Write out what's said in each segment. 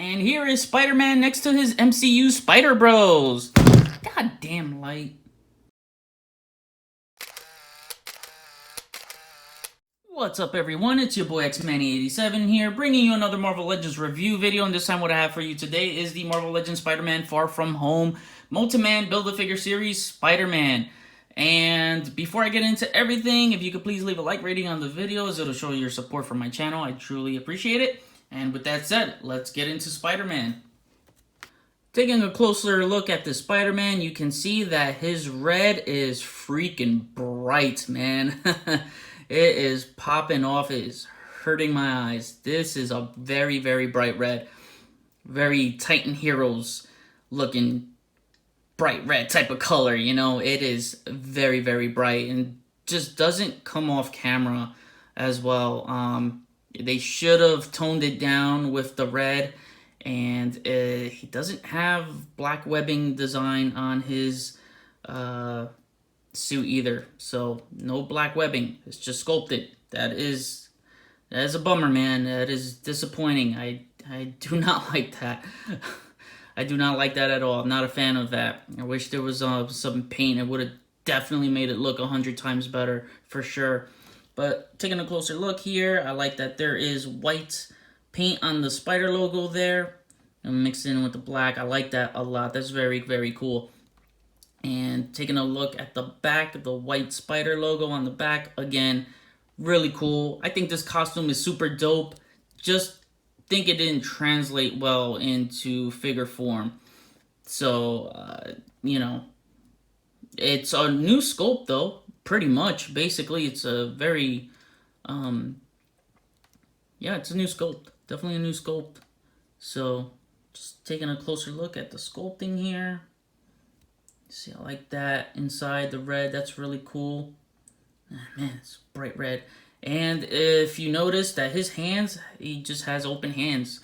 And here is Spider-Man next to his MCU Spider Bros. Goddamn light. What's up, everyone? It's your boy X-Manny87 here, bringing you another Marvel Legends review video. And this time what I have for you today is the Marvel Legends Spider-Man Far From Home Molten Build-A-Figure Series Spider-Man. And before I get into everything, if you could please leave a like rating on the videos, it'll show your support for my channel. I truly appreciate it. And with that said, let's get into Spider-Man. Taking a closer look at the Spider-Man, you can see that his red is freaking bright, man. It is popping off. It is hurting my eyes. This is a very, very bright red. Very Titan Heroes looking bright red type of color, you know. It is very, very bright and just doesn't come off camera as well. They should have toned it down with the red. And he doesn't have black webbing design on his suit either. So no black webbing. It's just sculpted. That is a bummer, man. That is disappointing. I do not like that. I do not like that at all. I'm not a fan of that. I wish there was some paint. It would have definitely made it look 100 times better for sure. But taking a closer look here, I like that there is white paint on the spider logo there and mixed in with the black. I like that a lot. That's very, very cool. And taking a look at the back, the white spider logo on the back, again, really cool. I think this costume is super dope. Just think it didn't translate well into figure form. So, you know, it's a new sculpt though, pretty much. Basically, it's a very, yeah, it's a new sculpt. Definitely a new sculpt. So, just taking a closer look at the sculpting here. See, I like that inside the red. That's really cool. Man, it's bright red. And if you notice that his hands, he just has open hands.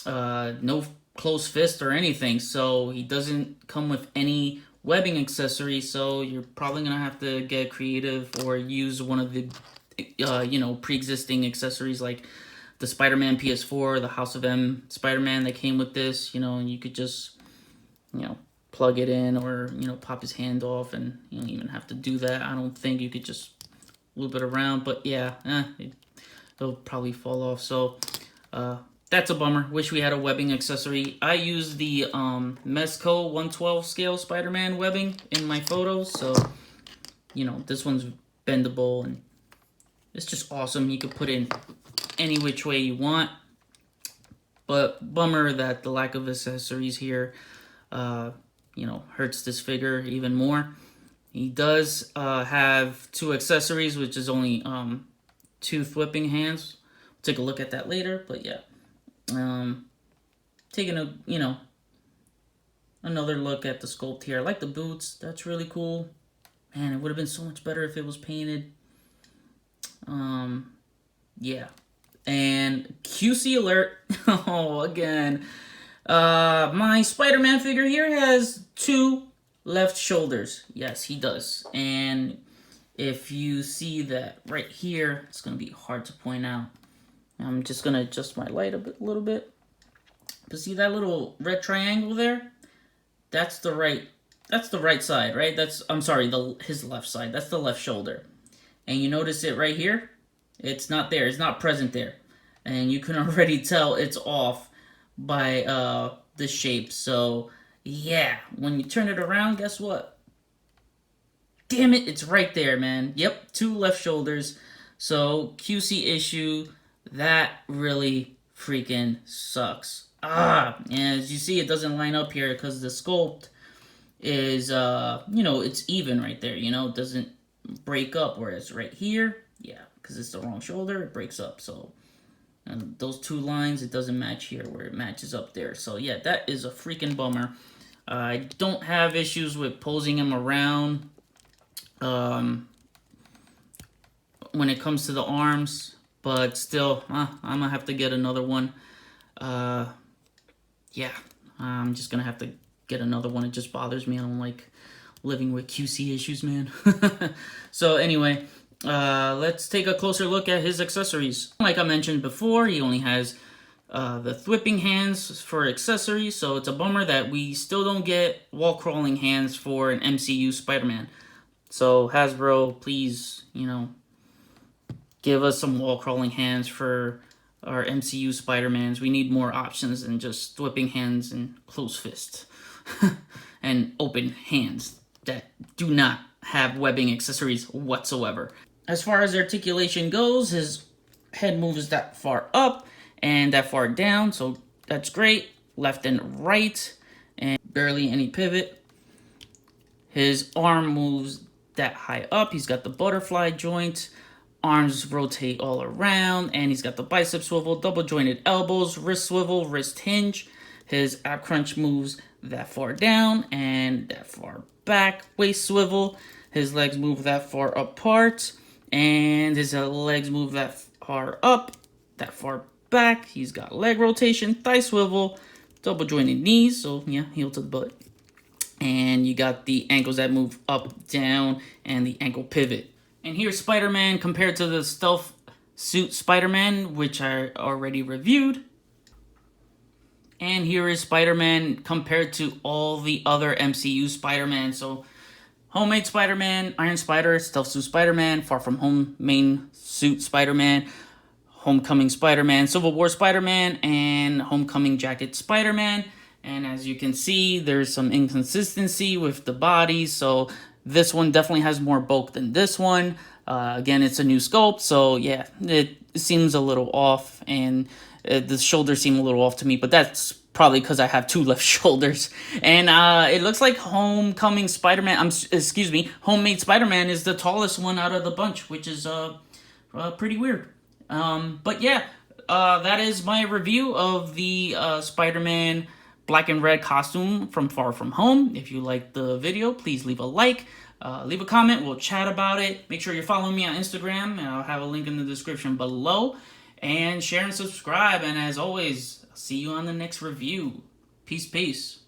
No closed fist or anything. So, he doesn't come with any webbing accessories. So, you're probably going to have to get creative or use one of the, you know, pre-existing accessories like the Spider-Man PS4, the House of M Spider-Man that came with this, you know, and you could just, you know, plug it in or, you know, pop his hand off, and you don't even have to do that. I don't think you could just loop it around, but yeah, it'll probably fall off. So, that's a bummer. Wish we had a webbing accessory. I use the Mezco 112 scale Spider-Man webbing in my photos, so, you know, this one's bendable, and it's just awesome. You could put in any which way you want, but bummer that the lack of accessories here, you know, hurts this figure even more. He does have two accessories, which is only two whipping hands. We'll take a look at that later, but yeah, taking a, you know, another look at the sculpt here. I like the boots. That's really cool. Man, it would have been so much better if it was painted. Yeah. And QC alert. Oh, again. My Spider-Man figure here has two left shoulders. Yes, he does. And if you see that right here, it's going to be hard to point out. I'm just going to adjust my light a little bit. But see that little red triangle there? That's the right side, right? I'm sorry, his left side. That's the left shoulder. And you notice it right here? It's not there. It's not present there. And you can already tell it's off by the shape. So, yeah. When you turn it around, guess what? Damn it, it's right there, man. Yep, two left shoulders. So, QC issue. That really freaking sucks. And as you see, it doesn't line up here because the sculpt is, you know, it's even right there. You know, it doesn't break up. Whereas right here, yeah, because it's the wrong shoulder, it breaks up. So, and those two lines, it doesn't match here where it matches up there. So, yeah, that is a freaking bummer. I don't have issues with posing him around when it comes to the arms. But still, I'm going to have to get another one. Yeah, I'm just going to have to get another one. It just bothers me. I don't like living with QC issues, man. So, anyway, let's take a closer look at his accessories. Like I mentioned before, he only has the whipping hands for accessories, so it's a bummer that we still don't get wall crawling hands for an MCU Spider-Man. So Hasbro, please, you know, give us some wall crawling hands for our MCU Spider-Mans. We need more options than just whipping hands and closed fists and open hands that do not have webbing accessories whatsoever. As far as articulation goes, his head moves that far up and that far down, so that's great. Left and right, and barely any pivot. His arm moves that high up. He's got the butterfly joint. Arms rotate all around, and he's got the bicep swivel, double jointed elbows, wrist swivel, wrist hinge. His ab crunch moves that far down and that far back, waist swivel. His legs move that far apart, and his legs move that far up, that far back. He's got leg rotation, thigh swivel, double jointed knees, so yeah, heel to the butt. And you got the ankles that move up, down, and the ankle pivot. And here's Spider-Man compared to the Stealth Suit Spider-Man, which I already reviewed. And here is Spider-Man compared to all the other MCU Spider-Man. So, Homemade Spider-Man, Iron Spider, Stealth Suit Spider-Man, Far From Home Main Suit Spider-Man, Homecoming Spider-Man, Civil War Spider-Man, and Homecoming Jacket Spider-Man. And as you can see, there's some inconsistency with the bodies, so this one definitely has more bulk than this one. Again, it's a new sculpt, so yeah, it seems a little off, and the shoulders seem a little off to me, but that's probably because I have two left shoulders. And it looks like Homecoming Spider-Man, Homemade Spider-Man is the tallest one out of the bunch, which is pretty weird. But yeah, that is my review of the Spider-Man black and red costume from Far From Home. If you liked the video, please leave a like, leave a comment, we'll chat about it. Make sure you're following me on Instagram, and I'll have a link in the description below. And share and subscribe, and as always, I'll see you on the next review. Peace, peace.